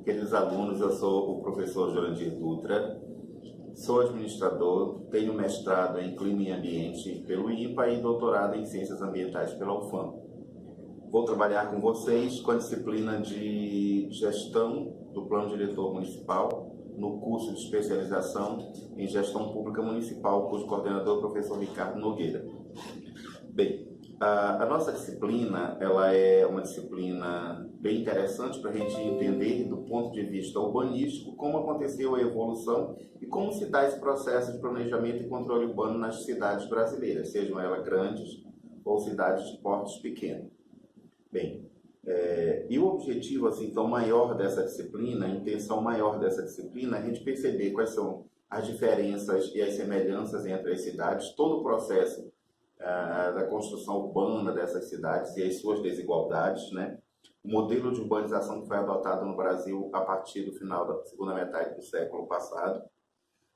queridos alunos, eu sou o professor Jurandir Dutra, sou administrador, tenho mestrado em Clima e Ambiente pelo INPA e doutorado em Ciências Ambientais pela UFAM. Vou trabalhar com vocês com a disciplina de Gestão do Plano Diretor Municipal no curso de especialização em Gestão Pública Municipal, cujo coordenador é o professor Ricardo Nogueira. Bem, a nossa disciplina ela é uma disciplina bem interessante para a gente entender do ponto de vista urbanístico como aconteceu a evolução e como se dá esse processo de planejamento e controle urbano nas cidades brasileiras, sejam elas grandes ou cidades de portes pequenos. Bem, e o objetivo assim, então, maior dessa disciplina, a intenção maior dessa disciplina é a gente perceber quais são as diferenças e as semelhanças entre as cidades, todo o processo da construção urbana dessas cidades e as suas desigualdades, né? O modelo de urbanização que foi adotado no Brasil a partir do final da segunda metade do século passado,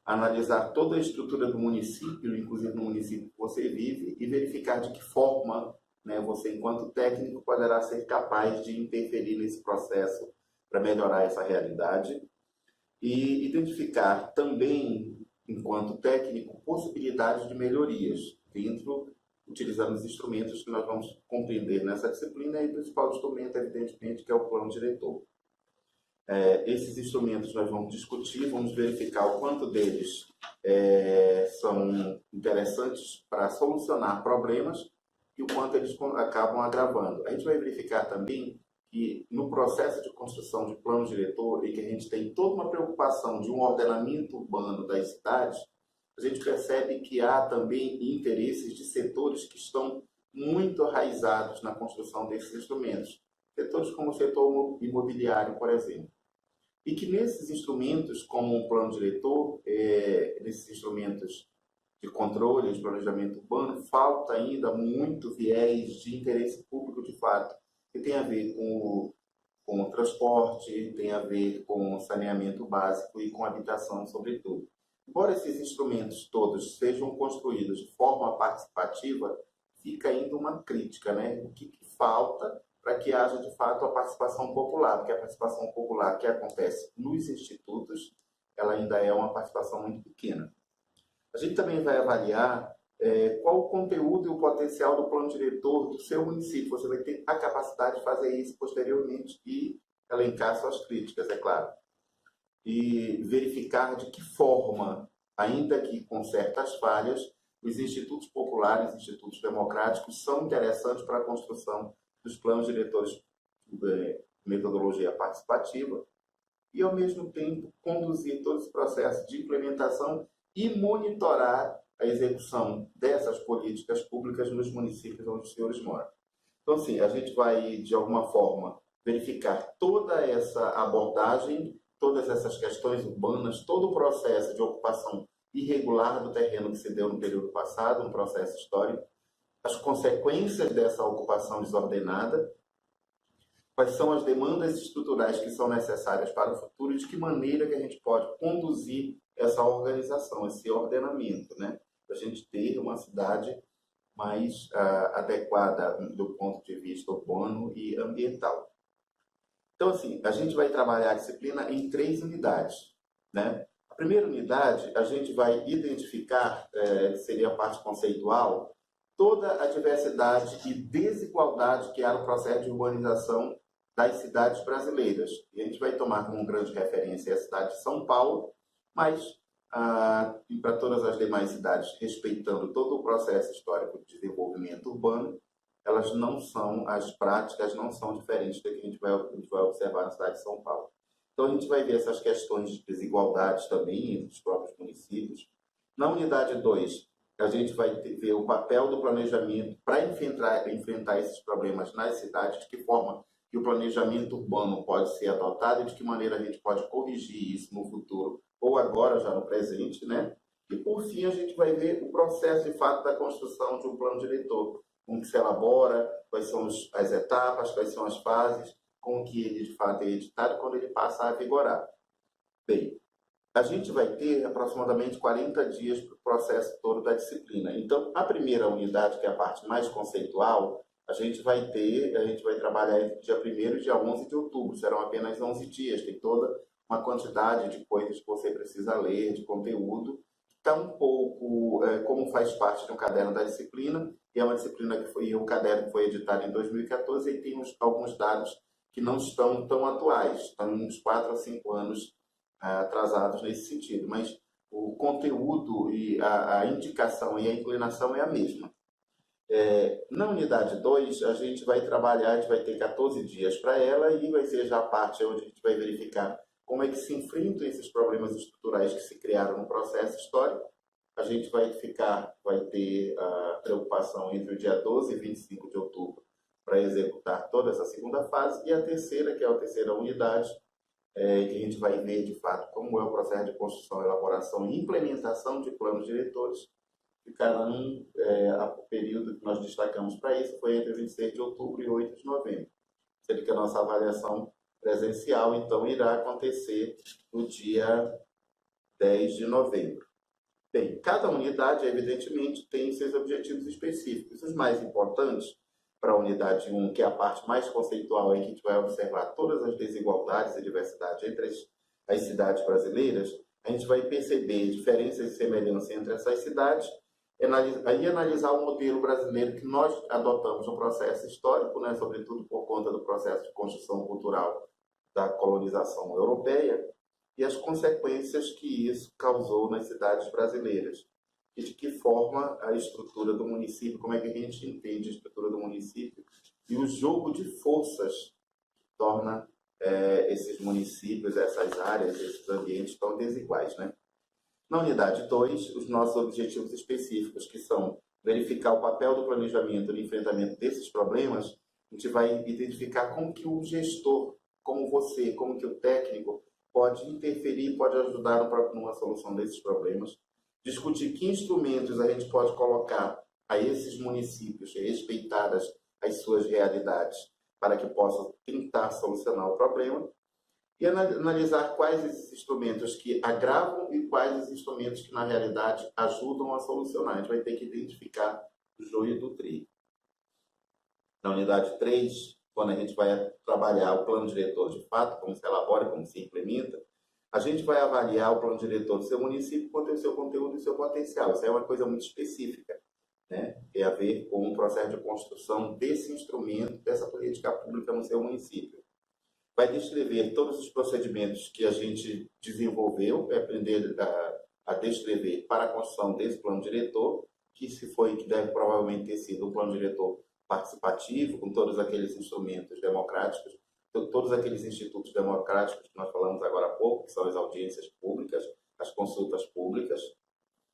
analisar toda a estrutura do município, inclusive no município que você vive, e verificar de que forma, né, você, enquanto técnico, poderá ser capaz de interferir nesse processo para melhorar essa realidade e identificar também, enquanto técnico, possibilidades de melhorias utilizando os instrumentos que nós vamos compreender nessa disciplina, e o principal instrumento, evidentemente, que é o plano diretor. Esses instrumentos nós vamos discutir, vamos verificar o quanto deles são interessantes para solucionar problemas e o quanto eles acabam agravando. A gente vai verificar também que no processo de construção de plano diretor, e que a gente tem toda uma preocupação de um ordenamento urbano das cidades, a gente percebe que há também interesses de setores que estão muito arraizados na construção desses instrumentos. Setores como o setor imobiliário, por exemplo. E que nesses instrumentos, como um plano diretor, nesses instrumentos de controle, de planejamento urbano, falta ainda muito viés de interesse público de fato, que tem a ver com o transporte, tem a ver com o saneamento básico e com habitação, sobretudo. Embora esses instrumentos todos sejam construídos de forma participativa, fica ainda uma crítica, né? O que falta para que haja, de fato, a participação popular, porque a participação popular que acontece nos institutos, ela ainda é uma participação muito pequena. A gente também vai avaliar qual o conteúdo e o potencial do plano diretor do seu município. Você vai ter a capacidade de fazer isso posteriormente e elencar suas críticas, é claro. E verificar de que forma, ainda que com certas falhas, os institutos populares, institutos democráticos, são interessantes para a construção dos planos diretores de metodologia participativa e, ao mesmo tempo, conduzir todo esse processo de implementação e monitorar a execução dessas políticas públicas nos municípios onde os senhores moram. Então, assim, a gente vai, de alguma forma, verificar toda essa abordagem, todas essas questões urbanas, todo o processo de ocupação irregular do terreno que se deu no período passado, um processo histórico, as consequências dessa ocupação desordenada, quais são as demandas estruturais que são necessárias para o futuro e de que maneira que a gente pode conduzir essa organização, esse ordenamento, né? Para a gente ter uma cidade mais adequada do ponto de vista urbano e ambiental. Então, assim, a gente vai trabalhar a disciplina em 3 unidades, né? A primeira unidade, a gente vai identificar, que seria a parte conceitual, toda a diversidade e desigualdade que há no processo de urbanização das cidades brasileiras. E a gente vai tomar como grande referência a cidade de São Paulo, mas para todas as demais cidades, respeitando todo o processo histórico de desenvolvimento urbano, elas não são, as práticas não são diferentes do que a gente vai observar na cidade de São Paulo. Então, a gente vai ver essas questões de desigualdades também entre os próprios municípios. Na unidade 2, a gente vai ver o papel do planejamento para enfrentar esses problemas nas cidades, de que forma que o planejamento urbano pode ser adotado e de que maneira a gente pode corrigir isso no futuro, ou agora, já no presente, né? E, por fim, a gente vai ver o processo, de fato, da construção de um plano diretor, como que se elabora, quais são as etapas, quais são as fases, como que ele, de fato, é editado quando ele passa a vigorar. Bem, a gente vai ter aproximadamente 40 dias para o processo todo da disciplina. Então, a primeira unidade, que é a parte mais conceitual, a gente vai trabalhar entre dia 1º e dia 11 de outubro, serão apenas 11 dias, tem toda uma quantidade de coisas que você precisa ler, de conteúdo, está um pouco como faz parte de um caderno da disciplina, e é uma disciplina que foi um caderno que foi editado em 2014 e tem alguns dados que não estão tão atuais, estão uns 4 a 5 anos atrasados nesse sentido, mas o conteúdo e a indicação e a inclinação é a mesma. Na unidade 2, a gente vai trabalhar, a gente vai ter 14 dias para ela e vai ser já a parte onde a gente vai verificar como é que se enfrentam esses problemas estruturais que se criaram no processo histórico. A gente vai ter a preocupação entre o dia 12 e 25 de outubro para executar toda essa segunda fase, e a terceira, que é a terceira unidade, que a gente vai ver de fato como é o processo de construção, elaboração e implementação de planos diretores. Ficarão, o período que nós destacamos para isso foi entre 26 de outubro e 8 de novembro. Sendo que a nossa avaliação presencial, então, irá acontecer no dia 10 de novembro. Bem, cada unidade, evidentemente, tem seus objetivos específicos. Os mais importantes para a unidade 1, que é a parte mais conceitual, em que a gente vai observar todas as desigualdades e diversidade entre as cidades brasileiras, a gente vai perceber diferenças e semelhanças entre essas cidades e analisar o modelo brasileiro que nós adotamos no processo histórico, né, sobretudo por conta do processo de construção cultural da colonização europeia, e as consequências que isso causou nas cidades brasileiras. E de que forma a estrutura do município, como é que a gente entende a estrutura do município e o jogo de forças que torna esses municípios, essas áreas, esses ambientes tão desiguais, né? Na unidade 2, os nossos objetivos específicos, que são verificar o papel do planejamento no enfrentamento desses problemas, a gente vai identificar como que o gestor, como você, como que o técnico pode interferir, pode ajudar numa solução desses problemas, discutir que instrumentos a gente pode colocar a esses municípios, respeitadas as suas realidades, para que possam tentar solucionar o problema, e analisar quais esses instrumentos que agravam e quais os instrumentos que, na realidade, ajudam a solucionar. A gente vai ter que identificar o joio do trigo. Na unidade 3, quando a gente vai trabalhar o plano diretor de fato, como se elabora, como se implementa, a gente vai avaliar o plano diretor do seu município quanto ao seu conteúdo e seu potencial. Isso é uma coisa muito específica, né? Tem a ver com o processo de construção desse instrumento, dessa política pública no seu município. Vai descrever todos os procedimentos que a gente desenvolveu, vai aprender a descrever para a construção desse plano diretor, que deve provavelmente ter sido um plano diretor participativo, com todos aqueles instrumentos democráticos, todos aqueles institutos democráticos que nós falamos agora há pouco, que são as audiências públicas, as consultas públicas,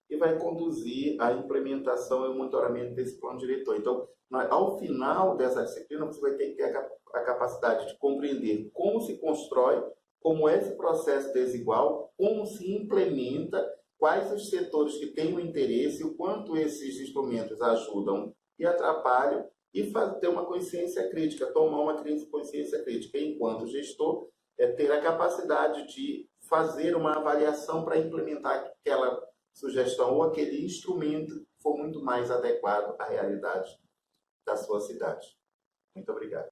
e vai conduzir a implementação e o monitoramento desse plano diretor. Então, ao final dessa disciplina, você vai ter que ter a capacidade de compreender como se constrói, como é esse processo desigual, como se implementa, quais os setores que têm o interesse, o quanto esses instrumentos ajudam e atrapalham, e ter uma consciência crítica, tomar uma consciência crítica, enquanto gestor, ter a capacidade de fazer uma avaliação para implementar aquela sugestão ou aquele instrumento que for muito mais adequado à realidade da sua cidade. Muito obrigado.